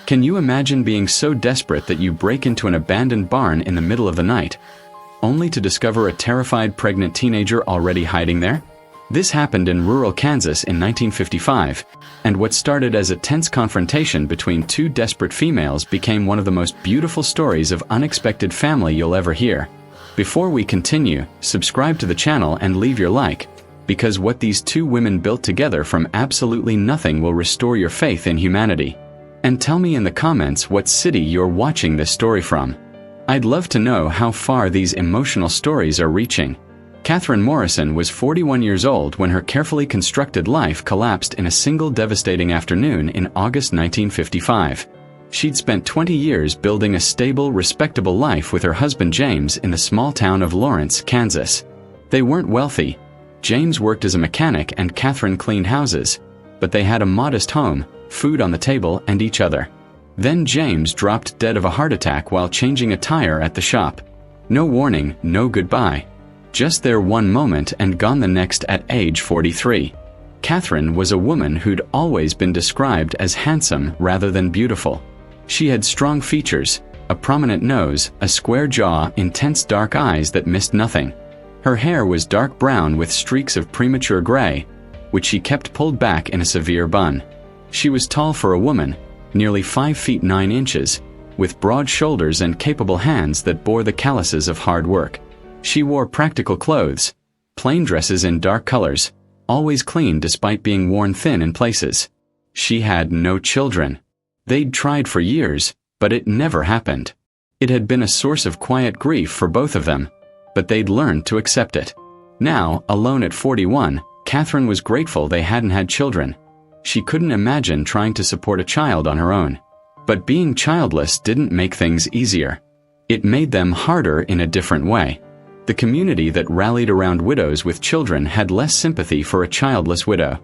Can you imagine being so desperate that you break into an abandoned barn in the middle of the night, only to discover a terrified pregnant teenager already hiding there? This happened in rural Kansas in 1955, and what started as a tense confrontation between two desperate females became one of the most beautiful stories of unexpected family you'll ever hear. Before we continue, subscribe to the channel and leave your like, because what these two women built together from absolutely nothing will restore your faith in humanity. And tell me in the comments what city you're watching this story from. I'd love to know how far these emotional stories are reaching. Catherine Morrison was 41 years old when her carefully constructed life collapsed in a single devastating afternoon in August 1955. She'd spent 20 years building a stable, respectable life with her husband James in the small town of Lawrence, Kansas. They weren't wealthy. James worked as a mechanic and Catherine cleaned houses, but they had a modest home, food on the table, and each other. Then James dropped dead of a heart attack while changing a tire at the shop. No warning, no goodbye. Just there one moment and gone the next at age 43. Catherine was a woman who'd always been described as handsome rather than beautiful. She had strong features, a prominent nose, a square jaw, intense dark eyes that missed nothing. Her hair was dark brown with streaks of premature gray, which she kept pulled back in a severe bun. She was tall for a woman, nearly 5 feet 9 inches, with broad shoulders and capable hands that bore the calluses of hard work. She wore practical clothes, plain dresses in dark colors, always clean despite being worn thin in places. She had no children. They'd tried for years, but it never happened. It had been a source of quiet grief for both of them, but they'd learned to accept it. Now, alone at 41, Catherine was grateful they hadn't had children. She couldn't imagine trying to support a child on her own. But being childless didn't make things easier. It made them harder in a different way. The community that rallied around widows with children had less sympathy for a childless widow.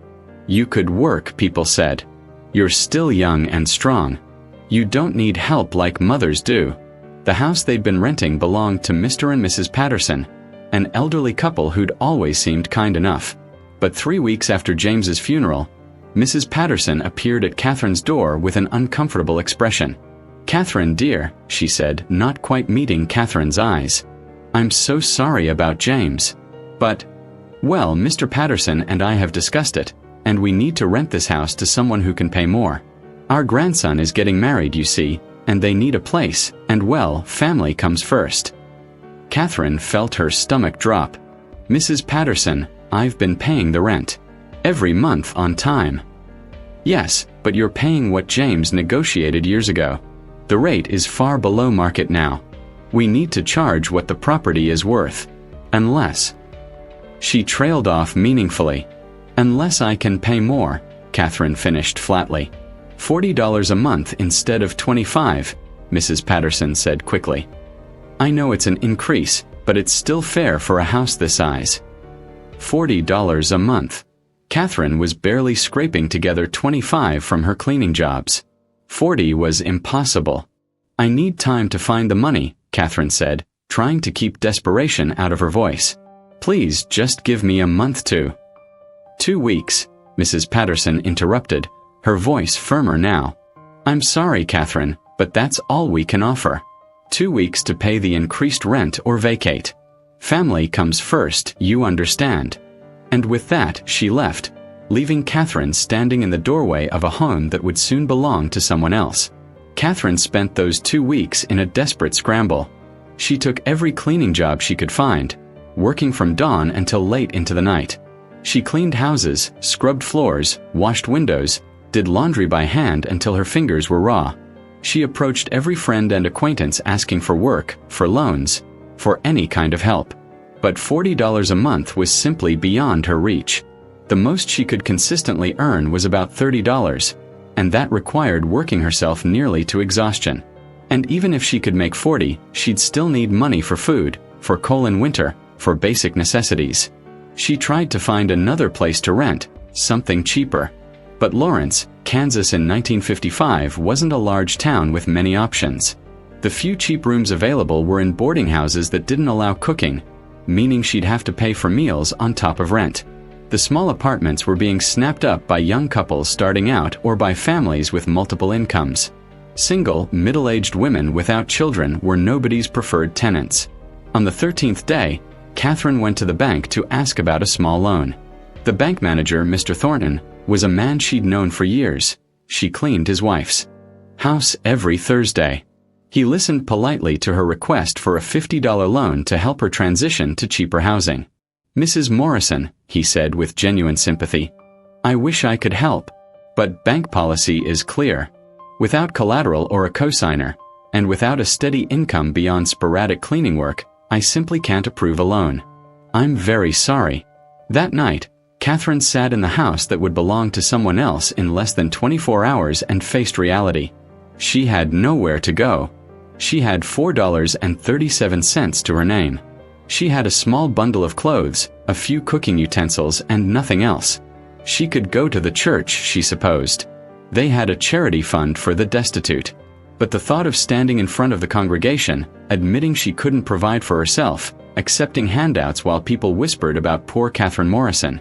You could work, people said. You're still young and strong. You don't need help like mothers do. The house they'd been renting belonged to Mr. and Mrs. Patterson, an elderly couple who'd always seemed kind enough. But 3 weeks after James's funeral, Mrs. Patterson appeared at Catherine's door with an uncomfortable expression. "Catherine, dear," she said, not quite meeting Catherine's eyes. "I'm so sorry about James. But, well, Mr. Patterson and I have discussed it, and we need to rent this house to someone who can pay more. Our grandson is getting married, you see, and they need a place, and well, family comes first." Catherine felt her stomach drop. "Mrs. Patterson, I've been paying the rent. Every month on time." "Yes, but you're paying what James negotiated years ago. The rate is far below market now. We need to charge what the property is worth. Unless..." She trailed off meaningfully. "Unless I can pay more," Catherine finished flatly. $40 a month instead of $25, Mrs. Patterson said quickly. "I know it's an increase, but it's still fair for a house this size." $40 a month. Catherine was barely scraping together $25 from her cleaning jobs. 40 was impossible. "I need time to find the money," Catherine said, trying to keep desperation out of her voice. "Please just give me a month to..." "2 weeks," Mrs. Patterson interrupted, her voice firmer now. "I'm sorry, Catherine, but that's all we can offer. 2 weeks to pay the increased rent or vacate. Family comes first, you understand." And with that, she left, leaving Catherine standing in the doorway of a home that would soon belong to someone else. Catherine spent those 2 weeks in a desperate scramble. She took every cleaning job she could find, working from dawn until late into the night. She cleaned houses, scrubbed floors, washed windows, did laundry by hand until her fingers were raw. She approached every friend and acquaintance asking for work, for loans, for any kind of help. But $40 a month was simply beyond her reach. The most she could consistently earn was about $30, and that required working herself nearly to exhaustion. And even if she could make 40, she'd still need money for food, for coal in winter, for basic necessities. She tried to find another place to rent, something cheaper. But Lawrence, Kansas in 1955 wasn't a large town with many options. The few cheap rooms available were in boarding houses that didn't allow cooking, meaning she'd have to pay for meals on top of rent. The small apartments were being snapped up by young couples starting out or by families with multiple incomes. Single, middle-aged women without children were nobody's preferred tenants. On the 13th day, Catherine went to the bank to ask about a small loan. The bank manager, Mr. Thornton, was a man she'd known for years. She cleaned his wife's house every Thursday. He listened politely to her request for a $50 loan to help her transition to cheaper housing. "Mrs. Morrison," he said with genuine sympathy, "I wish I could help, but bank policy is clear. Without collateral or a cosigner, and without a steady income beyond sporadic cleaning work, I simply can't approve a loan. I'm very sorry." That night, Catherine sat in the house that would belong to someone else in less than 24 hours and faced reality. She had nowhere to go. She had $4.37 to her name. She had a small bundle of clothes, a few cooking utensils, and nothing else. She could go to the church, she supposed. They had a charity fund for the destitute. But the thought of standing in front of the congregation, admitting she couldn't provide for herself, accepting handouts while people whispered about poor Catherine Morrison.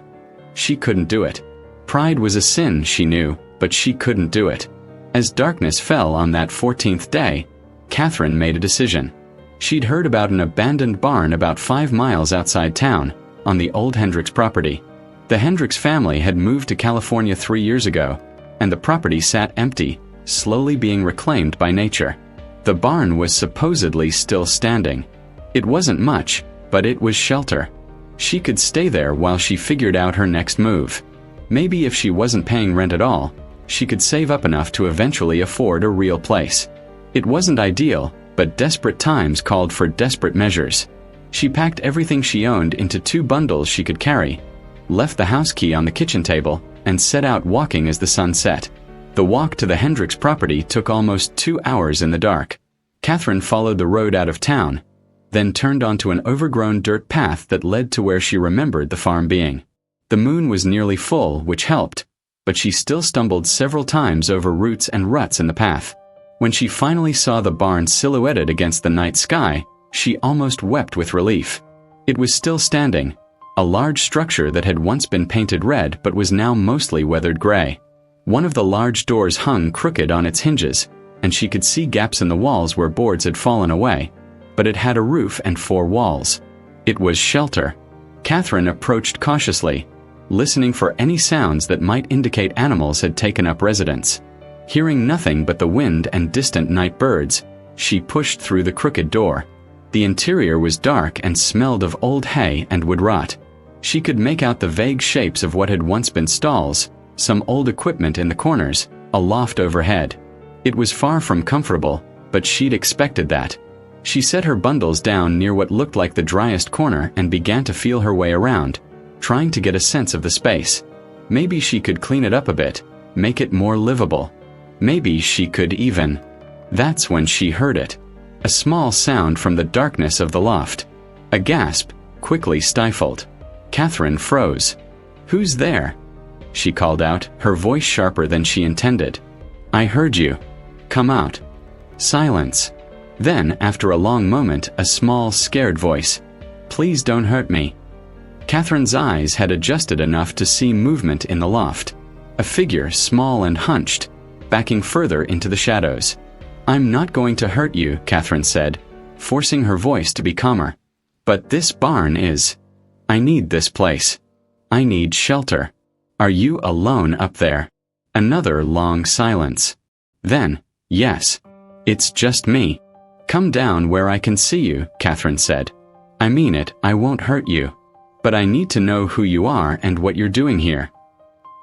She couldn't do it. Pride was a sin, she knew, but she couldn't do it. As darkness fell on that 14th day, Catherine made a decision. She'd heard about an abandoned barn about 5 miles outside town, on the old Hendricks property. The Hendricks family had moved to California 3 years ago, and the property sat empty, slowly being reclaimed by nature. The barn was supposedly still standing. It wasn't much, but it was shelter. She could stay there while she figured out her next move. Maybe if she wasn't paying rent at all, she could save up enough to eventually afford a real place. It wasn't ideal, but desperate times called for desperate measures. She packed everything she owned into 2 bundles she could carry, left the house key on the kitchen table, and set out walking as the sun set. The walk to the Hendricks property took almost 2 hours in the dark. Catherine followed the road out of town, then turned onto an overgrown dirt path that led to where she remembered the farm being. The moon was nearly full, which helped, but she still stumbled several times over roots and ruts in the path. When she finally saw the barn silhouetted against the night sky, she almost wept with relief. It was still standing, a large structure that had once been painted red but was now mostly weathered gray. One of the large doors hung crooked on its hinges, and she could see gaps in the walls where boards had fallen away, but it had a roof and 4 walls. It was shelter. Catherine approached cautiously, listening for any sounds that might indicate animals had taken up residence. Hearing nothing but the wind and distant night birds, she pushed through the crooked door. The interior was dark and smelled of old hay and wood rot. She could make out the vague shapes of what had once been stalls, some old equipment in the corners, a loft overhead. It was far from comfortable, but she'd expected that. She set her bundles down near what looked like the driest corner and began to feel her way around, trying to get a sense of the space. Maybe she could clean it up a bit, make it more livable. Maybe she could even. That's when she heard it. A small sound from the darkness of the loft. A gasp, quickly stifled. Catherine froze. "Who's there?" she called out, her voice sharper than she intended. "I heard you. Come out." Silence. Then, after a long moment, a small, scared voice. "Please don't hurt me." Catherine's eyes had adjusted enough to see movement in the loft. A figure, small and hunched, backing further into the shadows. "I'm not going to hurt you," Catherine said, forcing her voice to be calmer. "But this barn is. I need this place. I need shelter. Are you alone up there?" Another long silence. Then, "Yes. It's just me." "Come down where I can see you," Catherine said. "I mean it, I won't hurt you. But I need to know who you are and what you're doing here."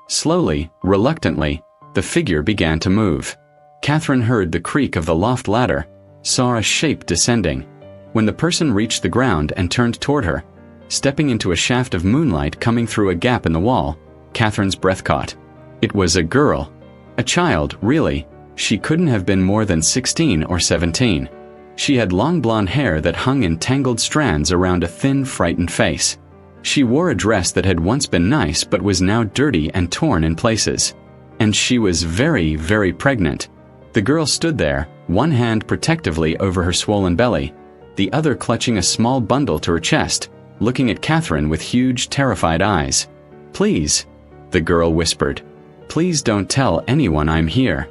Slowly, reluctantly, the figure began to move. Catherine heard the creak of the loft ladder, saw a shape descending. When the person reached the ground and turned toward her, stepping into a shaft of moonlight coming through a gap in the wall, Catherine's breath caught. It was a girl. A child, really. She couldn't have been more than 16 or 17. She had long blonde hair that hung in tangled strands around a thin, frightened face. She wore a dress that had once been nice but was now dirty and torn in places. And she was very, very pregnant. The girl stood there, one hand protectively over her swollen belly, the other clutching a small bundle to her chest, looking at Catherine with huge, terrified eyes. "Please," the girl whispered. "Please don't tell anyone I'm here.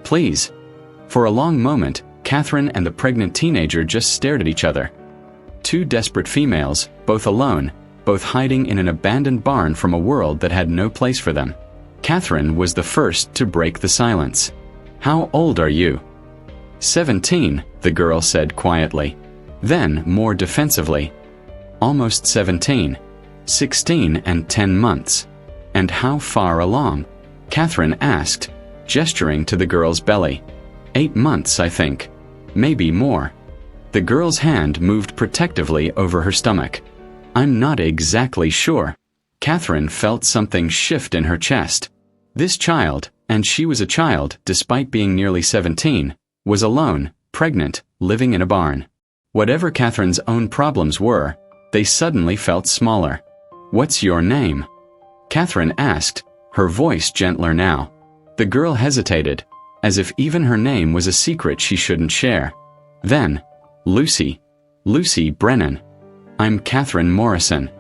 Please." For a long moment, Catherine and the pregnant teenager just stared at each other. Two desperate females, both alone, both hiding in an abandoned barn from a world that had no place for them. Catherine was the first to break the silence. "How old are you?" 17, the girl said quietly. Then, more defensively, "Almost 17. 16 and 10 months. And how far along?" Catherine asked, gesturing to the girl's belly. 8 months, I think. Maybe more. The girl's hand moved protectively over her stomach. "I'm not exactly sure." Catherine felt something shift in her chest. This child, and she was a child despite being nearly 17, was alone, pregnant, living in a barn. Whatever Catherine's own problems were, they suddenly felt smaller. "What's your name?" Catherine asked, her voice gentler now. The girl hesitated, as if even her name was a secret she shouldn't share. Then, "Lucy. Lucy Brennan. I'm Catherine Morrison.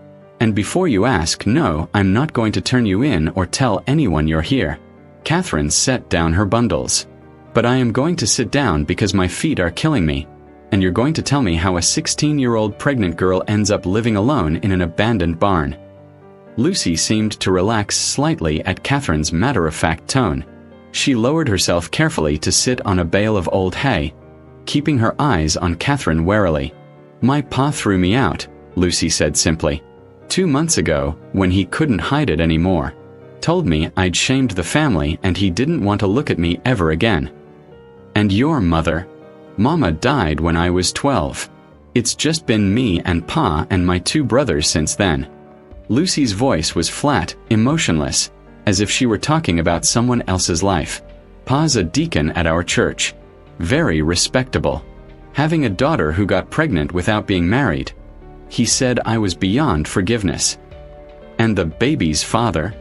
And before you ask, no, I'm not going to turn you in or tell anyone you're here." Catherine set down her bundles. "But I am going to sit down because my feet are killing me. And you're going to tell me how a 16-year-old pregnant girl ends up living alone in an abandoned barn." Lucy seemed to relax slightly at Catherine's matter-of-fact tone. She lowered herself carefully to sit on a bale of old hay, keeping her eyes on Catherine warily. "My pa threw me out," Lucy said simply. 2 months ago, when he couldn't hide it anymore. Told me I'd shamed the family and he didn't want to look at me ever again. "And your mother?" "Mama died when I was 12. It's just been me and Pa and my 2 brothers since then." Lucy's voice was flat, emotionless, as if she were talking about someone else's life. "Pa's a deacon at our church. Very respectable. Having a daughter who got pregnant without being married. He said I was beyond forgiveness." "And the baby's father?"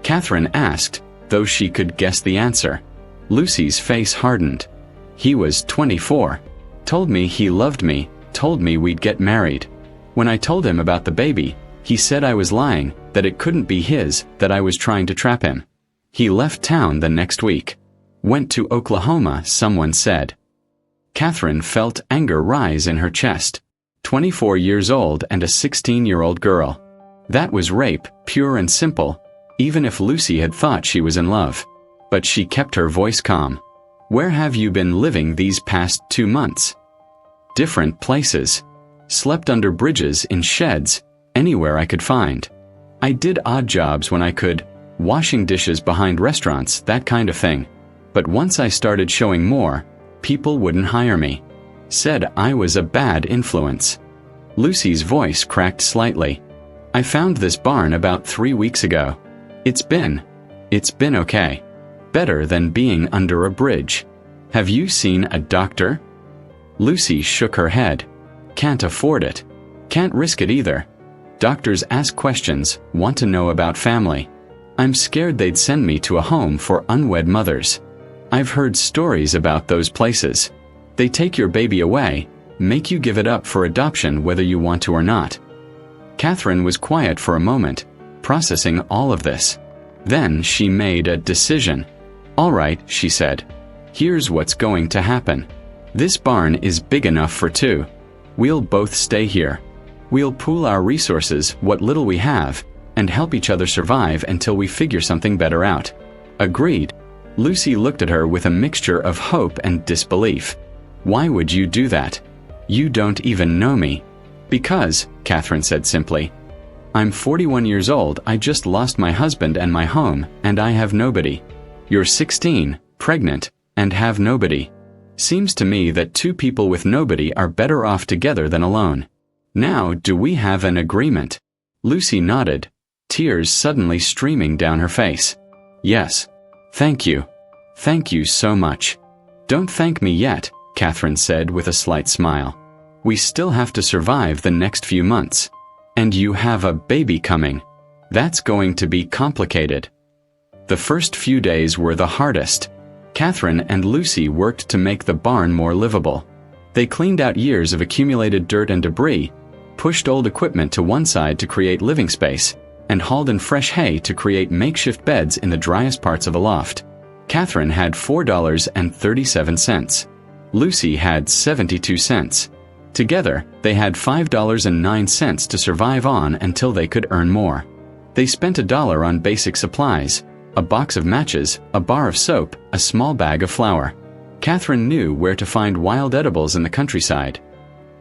Catherine asked, though she could guess the answer. Lucy's face hardened. "He was 24. Told me he loved me, told me we'd get married. When I told him about the baby, he said I was lying, that it couldn't be his, that I was trying to trap him. He left town the next week. Went to Oklahoma, someone said." Catherine felt anger rise in her chest. 24 years old and a 16-year-old girl. That was rape, pure and simple, even if Lucy had thought she was in love. But she kept her voice calm. "Where have you been living these past 2 months?" "Different places. Slept under bridges, in sheds, anywhere I could find. I did odd jobs when I could, washing dishes behind restaurants, that kind of thing. But once I started showing more, people wouldn't hire me. Said I was a bad influence." Lucy's voice cracked slightly. "I found this barn about 3 weeks ago. It's been okay. Better than being under a bridge. Have you seen a doctor?" Lucy shook her head. "Can't afford it. Can't risk it either. Doctors ask questions, want to know about family. I'm scared they'd send me to a home for unwed mothers. I've heard stories about those places. They take your baby away, make you give it up for adoption whether you want to or not." Catherine was quiet for a moment, processing all of this. Then she made a decision. "All right," she said. "Here's what's going to happen. This barn is big enough for 2. We'll both stay here. We'll pool our resources, what little we have, and help each other survive until we figure something better out." "Agreed." Lucy looked at her with a mixture of hope and disbelief. "Why would you do that? You don't even know me." "Because," Catherine said simply, "I'm 41 years old, I just lost my husband and my home, and I have nobody. You're 16, pregnant, and have nobody. Seems to me that 2 people with nobody are better off together than alone. Now, do we have an agreement?" Lucy nodded, tears suddenly streaming down her face. "Yes. Thank you. Thank you so much." "Don't thank me yet," Catherine said with a slight smile. "We still have to survive the next few months. And you have a baby coming. That's going to be complicated." The first few days were the hardest. Catherine and Lucy worked to make the barn more livable. They cleaned out years of accumulated dirt and debris, pushed old equipment to one side to create living space, and hauled in fresh hay to create makeshift beds in the driest parts of a loft. Catherine had $4.37. Lucy had 72 cents. Together, they had $5.09 to survive on until they could earn more. They spent $1 on basic supplies, a box of matches, a bar of soap, a small bag of flour. Catherine knew where to find wild edibles in the countryside.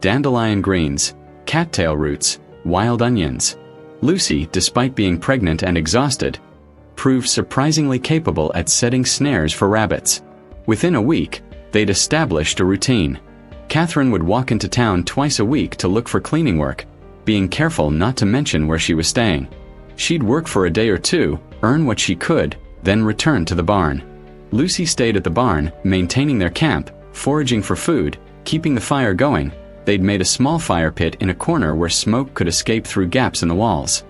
Dandelion greens, cattail roots, wild onions. Lucy, despite being pregnant and exhausted, proved surprisingly capable at setting snares for rabbits. Within a week, they'd established a routine. Catherine would walk into town twice a week to look for cleaning work, being careful not to mention where she was staying. She'd work for a day or two, earn what she could, then return to the barn. Lucy stayed at the barn, maintaining their camp, foraging for food, keeping the fire going. They'd made a small fire pit in a corner where smoke could escape through gaps in the walls.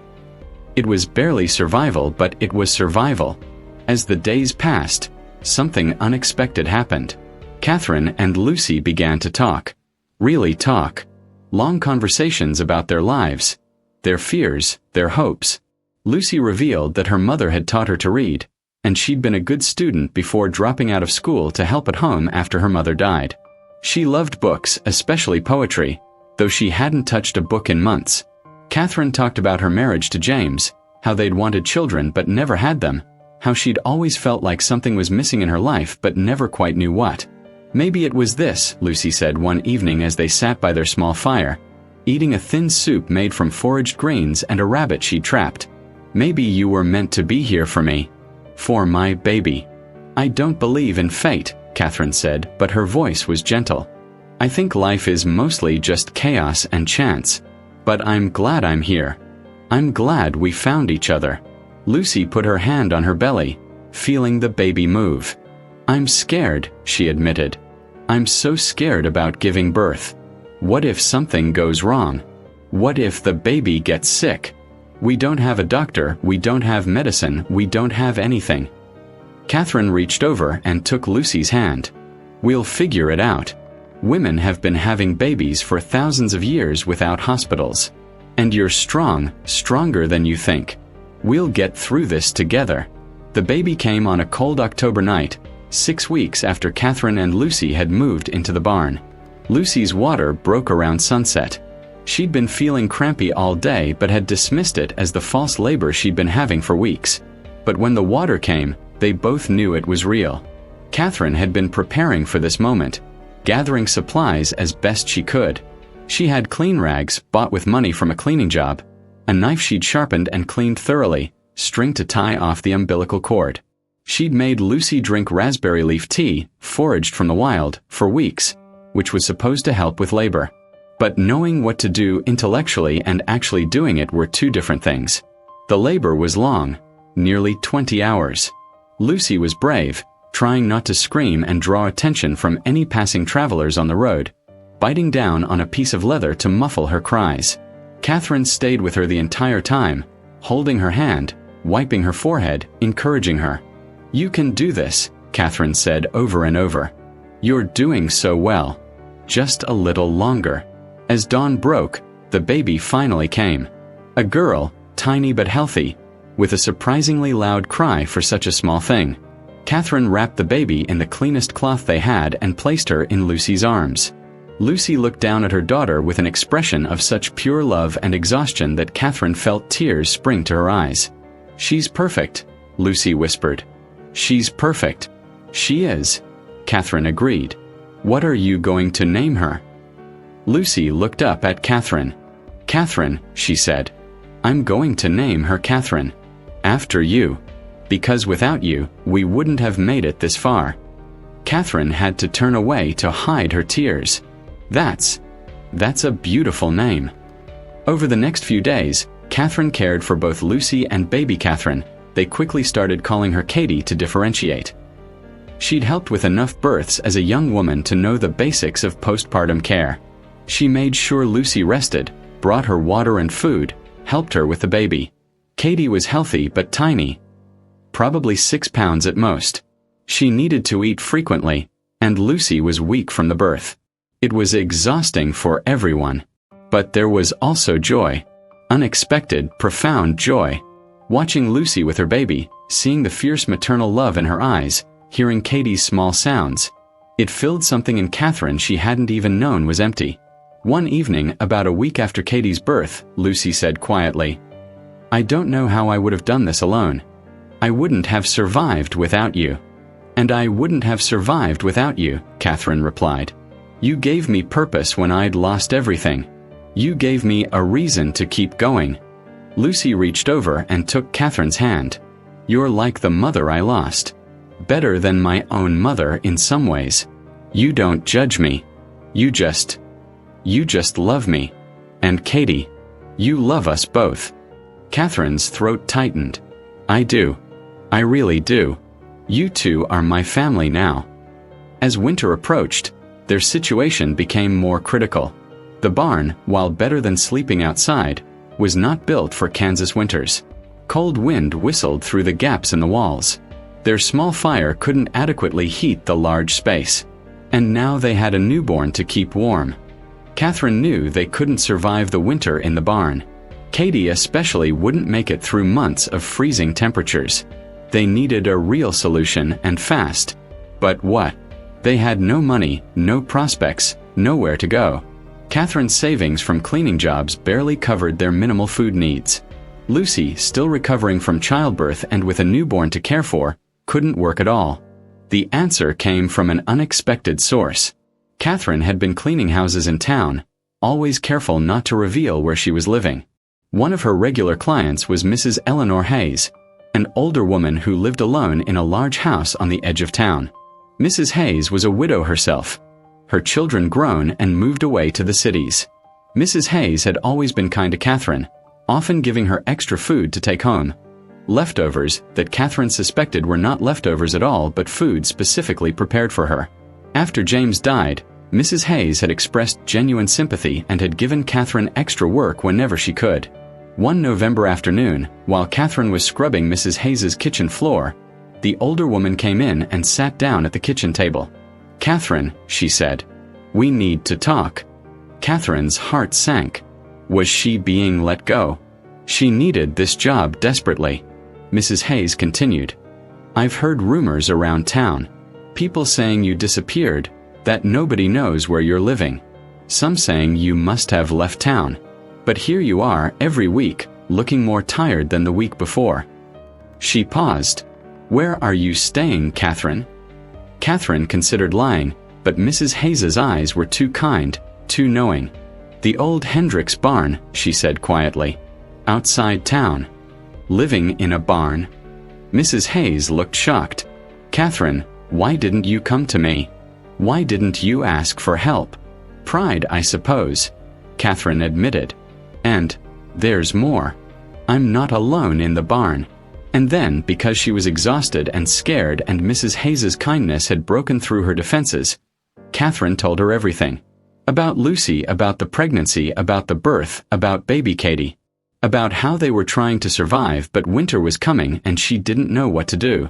It was barely survival, but it was survival. As the days passed, something unexpected happened. Catherine and Lucy began to talk. Really talk. Long conversations about their lives, their fears, their hopes. Lucy revealed that her mother had taught her to read, and she'd been a good student before dropping out of school to help at home after her mother died. She loved books, especially poetry, though she hadn't touched a book in months. Catherine talked about her marriage to James, how they'd wanted children but never had them, how she'd always felt like something was missing in her life but never quite knew what. Maybe it was this, Lucy said one evening as they sat by their small fire, eating a thin soup made from foraged greens and a rabbit she'd trapped. Maybe you were meant to be here for me. For my baby. I don't believe in fate, Catherine said, but her voice was gentle. I think life is mostly just chaos and chance. But I'm glad I'm here. I'm glad we found each other. Lucy put her hand on her belly, feeling the baby move. I'm scared, she admitted. I'm so scared about giving birth. What if something goes wrong? What if the baby gets sick? We don't have a doctor, we don't have medicine, we don't have anything. Catherine reached over and took Lucy's hand. We'll figure it out. Women have been having babies for thousands of years without hospitals. And you're strong, stronger than you think. We'll get through this together. The baby came on a cold October night, 6 weeks after Catherine and Lucy had moved into the barn. Lucy's water broke around sunset. She'd been feeling crampy all day but had dismissed it as the false labor she'd been having for weeks. But when the water came, they both knew it was real. Catherine had been preparing for this moment, gathering supplies as best she could. She had clean rags bought with money from a cleaning job, a knife she'd sharpened and cleaned thoroughly, string to tie off the umbilical cord. She'd made Lucy drink raspberry leaf tea, foraged from the wild, for weeks, which was supposed to help with labor. But knowing what to do intellectually and actually doing it were two different things. The labor was long, nearly 20 hours. Lucy was brave, trying not to scream and draw attention from any passing travelers on the road, biting down on a piece of leather to muffle her cries. Catherine stayed with her the entire time, holding her hand, wiping her forehead, encouraging her. You can do this, Catherine said over and over. You're doing so well. Just a little longer. As dawn broke, the baby finally came. A girl, tiny but healthy, with a surprisingly loud cry for such a small thing. Catherine wrapped the baby in the cleanest cloth they had and placed her in Lucy's arms. Lucy looked down at her daughter with an expression of such pure love and exhaustion that Catherine felt tears spring to her eyes. She's perfect, Lucy whispered. She's perfect. She is, Catherine agreed. What are you going to name her? Lucy looked up at Catherine. Catherine, she said. I'm going to name her Catherine. After you. Because without you, we wouldn't have made it this far. Catherine had to turn away to hide her tears. That's a beautiful name. Over the next few days, Catherine cared for both Lucy and baby Catherine. They quickly started calling her Katie to differentiate. She'd helped with enough births as a young woman to know the basics of postpartum care. She made sure Lucy rested, brought her water and food, helped her with the baby. Katie was healthy but tiny. Probably 6 pounds at most. She needed to eat frequently, and Lucy was weak from the birth. It was exhausting for everyone. But there was also joy. Unexpected, profound joy. Watching Lucy with her baby, seeing the fierce maternal love in her eyes, hearing Katie's small sounds. It filled something in Catherine she hadn't even known was empty. One evening, about a week after Katie's birth, Lucy said quietly, "I don't know how I would have done this alone. I wouldn't have survived without you." "And I wouldn't have survived without you," Catherine replied. "You gave me purpose when I'd lost everything. You gave me a reason to keep going." Lucy reached over and took Catherine's hand. "You're like the mother I lost. Better than my own mother in some ways. You don't judge me. You just love me. And Katie, you love us both." Catherine's throat tightened. "I do. I really do. You two are my family now." As winter approached, their situation became more critical. The barn, while better than sleeping outside, was not built for Kansas winters. Cold wind whistled through the gaps in the walls. Their small fire couldn't adequately heat the large space. And now they had a newborn to keep warm. Catherine knew they couldn't survive the winter in the barn. Katie especially wouldn't make it through months of freezing temperatures. They needed a real solution, and fast. But what? They had no money, no prospects, nowhere to go. Catherine's savings from cleaning jobs barely covered their minimal food needs. Lucy, still recovering from childbirth and with a newborn to care for, couldn't work at all. The answer came from an unexpected source. Catherine had been cleaning houses in town, always careful not to reveal where she was living. One of her regular clients was Mrs. Eleanor Hayes, an older woman who lived alone in a large house on the edge of town. Mrs. Hayes was a widow herself, her children grown and moved away to the cities. Mrs. Hayes had always been kind to Catherine, often giving her extra food to take home. Leftovers that Catherine suspected were not leftovers at all but food specifically prepared for her. After James died, Mrs. Hayes had expressed genuine sympathy and had given Catherine extra work whenever she could. One November afternoon, while Catherine was scrubbing Mrs. Hayes's kitchen floor, the older woman came in and sat down at the kitchen table. "Catherine," she said, "we need to talk." Catherine's heart sank. Was she being let go? She needed this job desperately. Mrs. Hayes continued, "I've heard rumors around town. People saying you disappeared, that nobody knows where you're living. Some saying you must have left town. But here you are every week, looking more tired than the week before." She paused. "Where are you staying, Catherine?" Catherine considered lying, but Mrs. Hayes's eyes were too kind, too knowing. "The old Hendricks barn," she said quietly. "Outside town." "Living in a barn?" Mrs. Hayes looked shocked. "Catherine, why didn't you come to me? Why didn't you ask for help?" "Pride, I suppose," Catherine admitted. "And there's more. I'm not alone in the barn." And then, because she was exhausted and scared and Mrs. Hayes's kindness had broken through her defenses, Catherine told her everything. About Lucy, about the pregnancy, about the birth, about baby Katie. About how they were trying to survive but winter was coming and she didn't know what to do.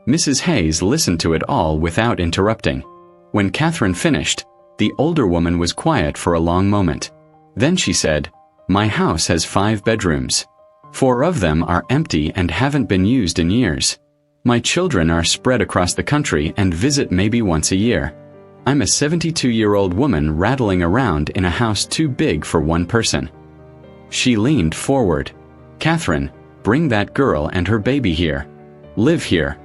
Mrs. Hayes listened to it all without interrupting. When Catherine finished, the older woman was quiet for a long moment. Then she said, "My house has 5 bedrooms. 4 of them are empty and haven't been used in years. My children are spread across the country and visit maybe once a year. I'm a 72-year-old woman rattling around in a house too big for one person." She leaned forward. "Catherine, bring that girl and her baby here. Live here.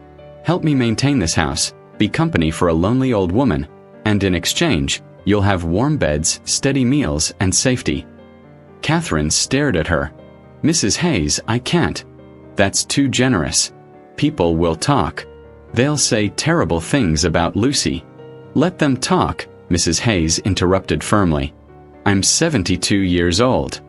Help me maintain this house, be company for a lonely old woman, and in exchange, you'll have warm beds, steady meals, and safety." Catherine stared at her. "Mrs. Hayes, I can't. That's too generous. People will talk. They'll say terrible things about Lucy." "Let them talk," Mrs. Hayes interrupted firmly. "I'm 72 years old.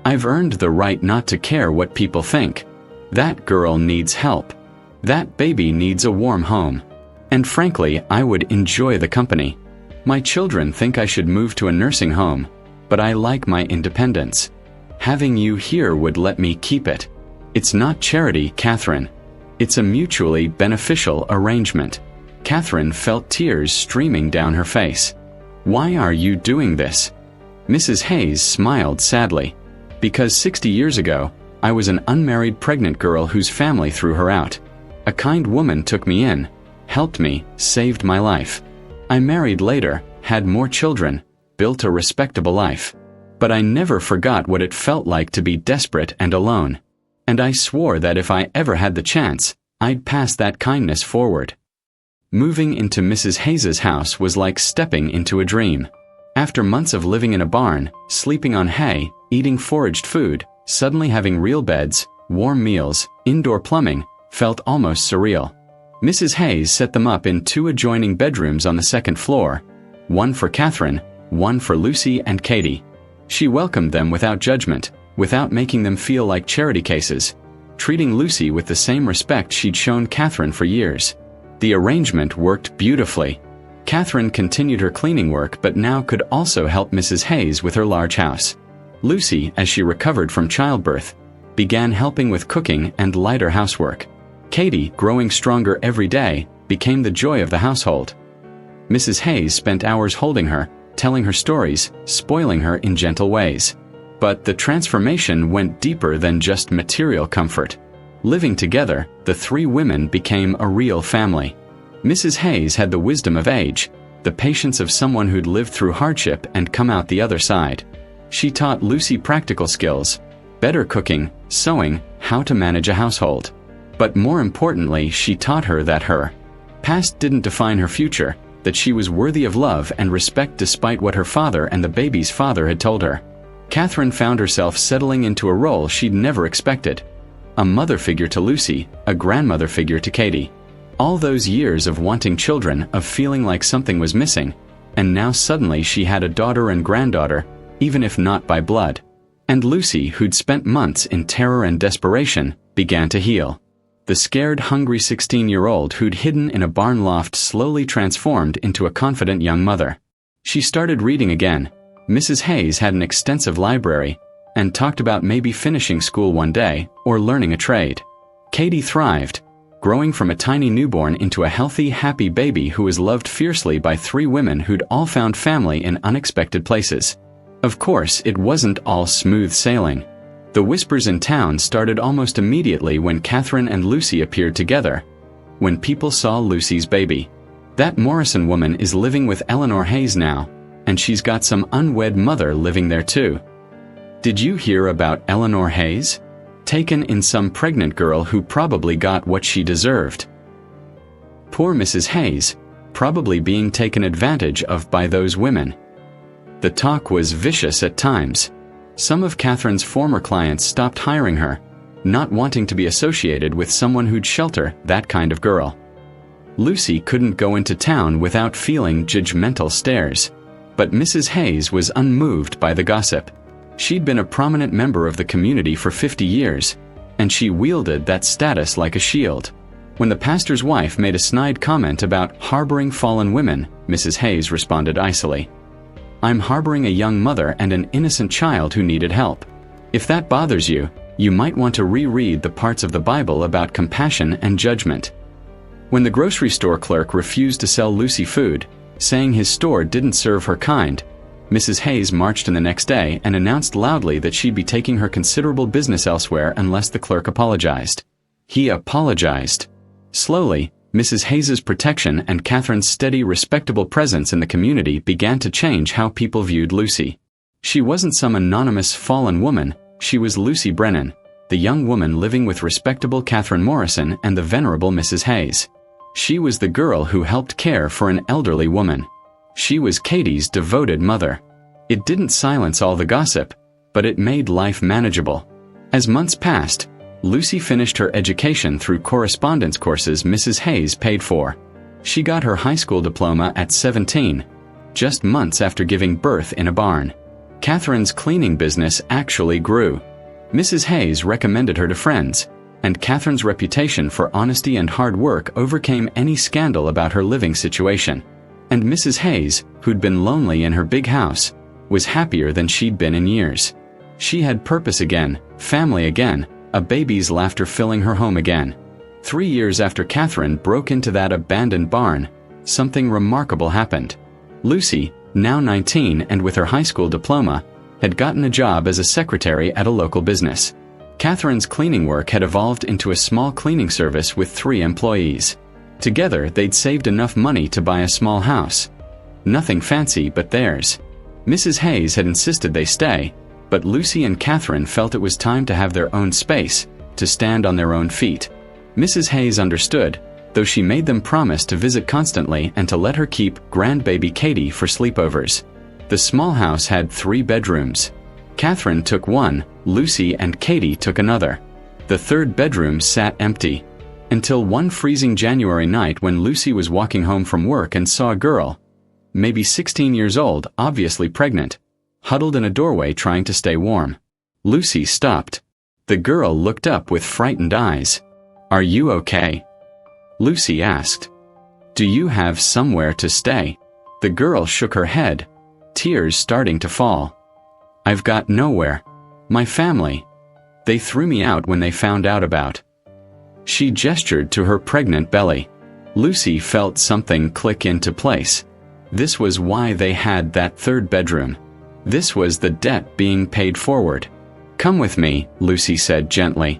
I've earned the right not to care what people think. That girl needs help. That baby needs a warm home. And frankly, I would enjoy the company. My children think I should move to a nursing home, but I like my independence. Having you here would let me keep it. It's not charity, Catherine. It's a mutually beneficial arrangement." Catherine felt tears streaming down her face. "Why are you doing this?" Mrs. Hayes smiled sadly. "Because 60 years ago, I was an unmarried pregnant girl whose family threw her out. A kind woman took me in, helped me, saved my life. I married later, had more children, built a respectable life. But I never forgot what it felt like to be desperate and alone. And I swore that if I ever had the chance, I'd pass that kindness forward. Moving into Mrs. Hayes's house was like stepping into a dream. After months of living in a barn, sleeping on hay, eating foraged food, suddenly having real beds, warm meals, indoor plumbing, felt almost surreal. Mrs. Hayes set them up in 2 adjoining bedrooms on the 2nd floor, one for Catherine, one for Lucy and Katie. She welcomed them without judgment, without making them feel like charity cases, treating Lucy with the same respect she'd shown Catherine for years. The arrangement worked beautifully. Catherine continued her cleaning work but now could also help Mrs. Hayes with her large house. Lucy, as she recovered from childbirth, began helping with cooking and lighter housework. Katie, growing stronger every day, became the joy of the household. Mrs. Hayes spent hours holding her, telling her stories, spoiling her in gentle ways. But the transformation went deeper than just material comfort. Living together, the 3 women became a real family. Mrs. Hayes had the wisdom of age, the patience of someone who'd lived through hardship and come out the other side. She taught Lucy practical skills, better cooking, sewing, how to manage a household. But more importantly, she taught her that her past didn't define her future, that she was worthy of love and respect despite what her father and the baby's father had told her. Catherine found herself settling into a role she'd never expected. A mother figure to Lucy, a grandmother figure to Katie. All those years of wanting children, of feeling like something was missing, and now suddenly she had a daughter and granddaughter, even if not by blood. And Lucy, who'd spent months in terror and desperation, began to heal. The scared, hungry 16-year-old who'd hidden in a barn loft slowly transformed into a confident young mother. She started reading again. Mrs. Hayes had an extensive library, and talked about maybe finishing school one day, or learning a trade. Katie thrived, growing from a tiny newborn into a healthy, happy baby who was loved fiercely by 3 women who'd all found family in unexpected places. Of course, it wasn't all smooth sailing. The whispers in town started almost immediately when Catherine and Lucy appeared together. When people saw Lucy's baby. That Morrison woman is living with Eleanor Hayes now, and she's got some unwed mother living there too. Did you hear about Eleanor Hayes? Taken in some pregnant girl who probably got what she deserved. Poor Mrs. Hayes, probably being taken advantage of by those women. The talk was vicious at times. Some of Catherine's former clients stopped hiring her, not wanting to be associated with someone who'd shelter that kind of girl. Lucy couldn't go into town without feeling judgmental stares. But Mrs. Hayes was unmoved by the gossip. She'd been a prominent member of the community for 50 years, and she wielded that status like a shield. When the pastor's wife made a snide comment about harboring fallen women, Mrs. Hayes responded icily. "I'm harboring a young mother and an innocent child who needed help. If that bothers you, you might want to reread the parts of the Bible about compassion and judgment." When the grocery store clerk refused to sell Lucy food, saying his store didn't serve her kind, Mrs. Hayes marched in the next day and announced loudly that she'd be taking her considerable business elsewhere unless the clerk apologized. He apologized. Slowly, Mrs. Hayes's protection and Catherine's steady, respectable presence in the community began to change how people viewed Lucy. She wasn't some anonymous fallen woman, she was Lucy Brennan, the young woman living with respectable Catherine Morrison and the venerable Mrs. Hayes. She was the girl who helped care for an elderly woman. She was Katie's devoted mother. It didn't silence all the gossip, but it made life manageable. As months passed, Lucy finished her education through correspondence courses Mrs. Hayes paid for. She got her high school diploma at 17, just months after giving birth in a barn. Catherine's cleaning business actually grew. Mrs. Hayes recommended her to friends, and Catherine's reputation for honesty and hard work overcame any scandal about her living situation. And Mrs. Hayes, who'd been lonely in her big house, was happier than she'd been in years. She had purpose again, family again, a baby's laughter filling her home again. 3 years after Catherine broke into that abandoned barn, something remarkable happened. Lucy, now 19 and with her high school diploma, had gotten a job as a secretary at a local business. Catherine's cleaning work had evolved into a small cleaning service with 3 employees. Together, they'd saved enough money to buy a small house. Nothing fancy, but theirs. Mrs. Hayes had insisted they stay, but Lucy and Catherine felt it was time to have their own space, to stand on their own feet. Mrs. Hayes understood, though she made them promise to visit constantly and to let her keep grandbaby Katie for sleepovers. The small house had 3 bedrooms. Catherine took one, Lucy and Katie took another. The third bedroom sat empty. Until one freezing January night when Lucy was walking home from work and saw a girl, maybe 16 years old, obviously pregnant, huddled in a doorway trying to stay warm. Lucy stopped. The girl looked up with frightened eyes. "Are you okay?" Lucy asked. "Do you have somewhere to stay?" The girl shook her head, tears starting to fall. "I've got nowhere. My family. They threw me out when they found out about." She gestured to her pregnant belly. Lucy felt something click into place. This was why they had that third bedroom. This was the debt being paid forward. "Come with me," Lucy said gently.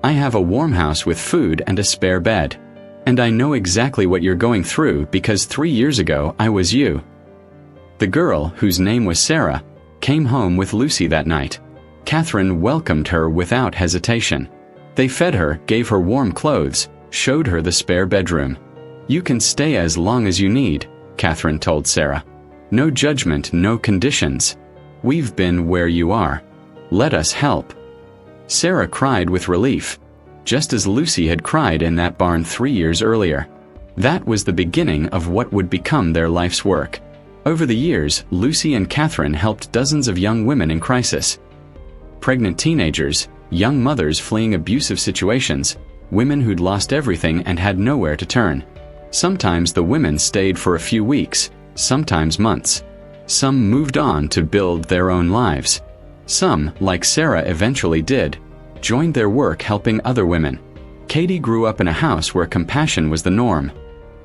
"I have a warm house with food and a spare bed. And I know exactly what you're going through because 3 years ago I was you." The girl, whose name was Sarah, came home with Lucy that night. Catherine welcomed her without hesitation. They fed her, gave her warm clothes, showed her the spare bedroom. "You can stay as long as you need," Catherine told Sarah. "No judgment, no conditions. We've been where you are. Let us help." Sarah cried with relief, just as Lucy had cried in that barn 3 years earlier. That was the beginning of what would become their life's work. Over the years, Lucy and Catherine helped dozens of young women in crisis. Pregnant teenagers, young mothers fleeing abusive situations, women who'd lost everything and had nowhere to turn. Sometimes the women stayed for a few weeks, sometimes months. Some moved on to build their own lives. Some, like Sarah eventually did, joined their work helping other women. Katie grew up in a house where compassion was the norm,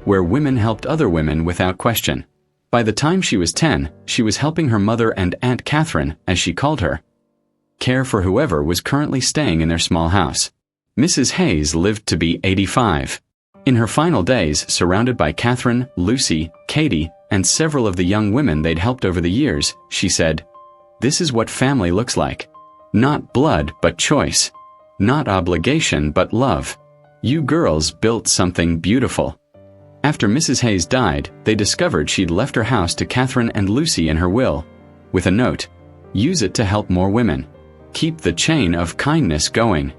where women helped other women without question. By the time she was 10, she was helping her mother and Aunt Catherine, as she called her, care for whoever was currently staying in their small house. Mrs. Hayes lived to be 85. In her final days, surrounded by Catherine, Lucy, Katie, and several of the young women they'd helped over the years, she said, "This is what family looks like. Not blood, but choice. Not obligation, but love. You girls built something beautiful." After Mrs. Hayes died, they discovered she'd left her house to Catherine and Lucy in her will, with a note, "Use it to help more women. Keep the chain of kindness going."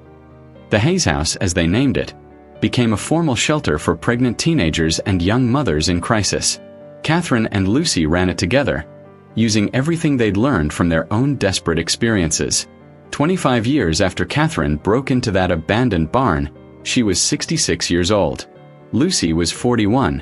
The Hayes House, as they named it, became a formal shelter for pregnant teenagers and young mothers in crisis. Catherine and Lucy ran it together, using everything they'd learned from their own desperate experiences. 25 years after Catherine broke into that abandoned barn, she was 66 years old. Lucy was 41,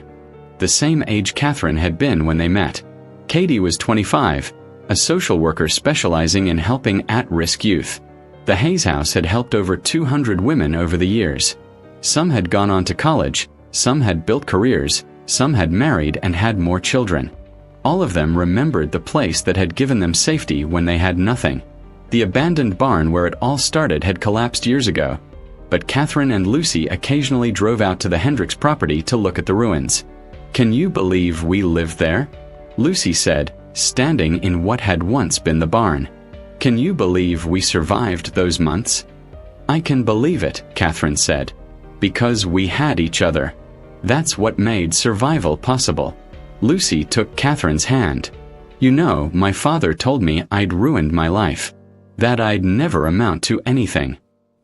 the same age Catherine had been when they met. Katie was 25, a social worker specializing in helping at-risk youth. The Hayes House had helped over 200 women over the years. Some had gone on to college, some had built careers, some had married and had more children. All of them remembered the place that had given them safety when they had nothing. The abandoned barn where it all started had collapsed years ago, but Catherine and Lucy occasionally drove out to the Hendricks property to look at the ruins. "Can you believe we lived there?" Lucy said, standing in what had once been the barn. "Can you believe we survived those months?" "I can believe it," Catherine said, "because we had each other. That's what made survival possible." Lucy took Catherine's hand. "You know, my father told me I'd ruined my life. That I'd never amount to anything.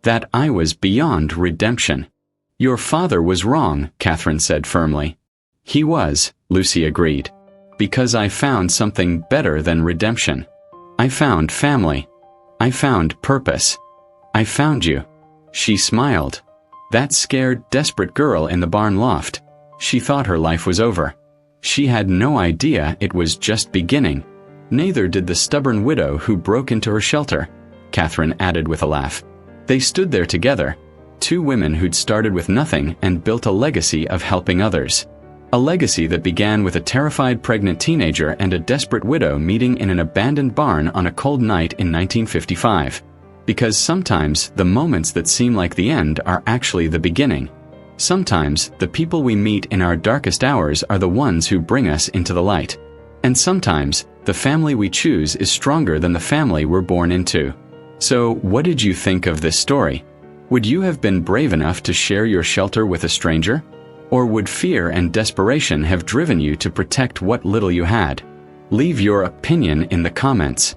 That I was beyond redemption." "Your father was wrong," Catherine said firmly. "He was," Lucy agreed. "Because I found something better than redemption. I found family. I found purpose. I found you." She smiled. That scared, desperate girl in the barn loft. She thought her life was over. She had no idea it was just beginning. Neither did the stubborn widow who broke into her shelter, Catherine added with a laugh. They stood there together, two women who'd started with nothing and built a legacy of helping others. A legacy that began with a terrified pregnant teenager and a desperate widow meeting in an abandoned barn on a cold night in 1955. Because sometimes the moments that seem like the end are actually the beginning. Sometimes, the people we meet in our darkest hours are the ones who bring us into the light. And sometimes, the family we choose is stronger than the family we're born into. So, what did you think of this story? Would you have been brave enough to share your shelter with a stranger? Or would fear and desperation have driven you to protect what little you had? Leave your opinion in the comments.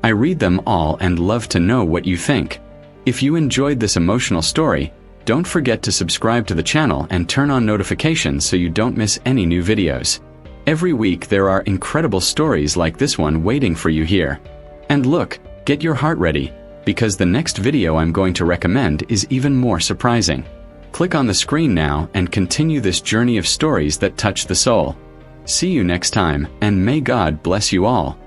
I read them all and love to know what you think. If you enjoyed this emotional story, don't forget to subscribe to the channel and turn on notifications so you don't miss any new videos. Every week there are incredible stories like this one waiting for you here. And look, get your heart ready, because the next video I'm going to recommend is even more surprising. Click on the screen now and continue this journey of stories that touch the soul. See you next time, and may God bless you all.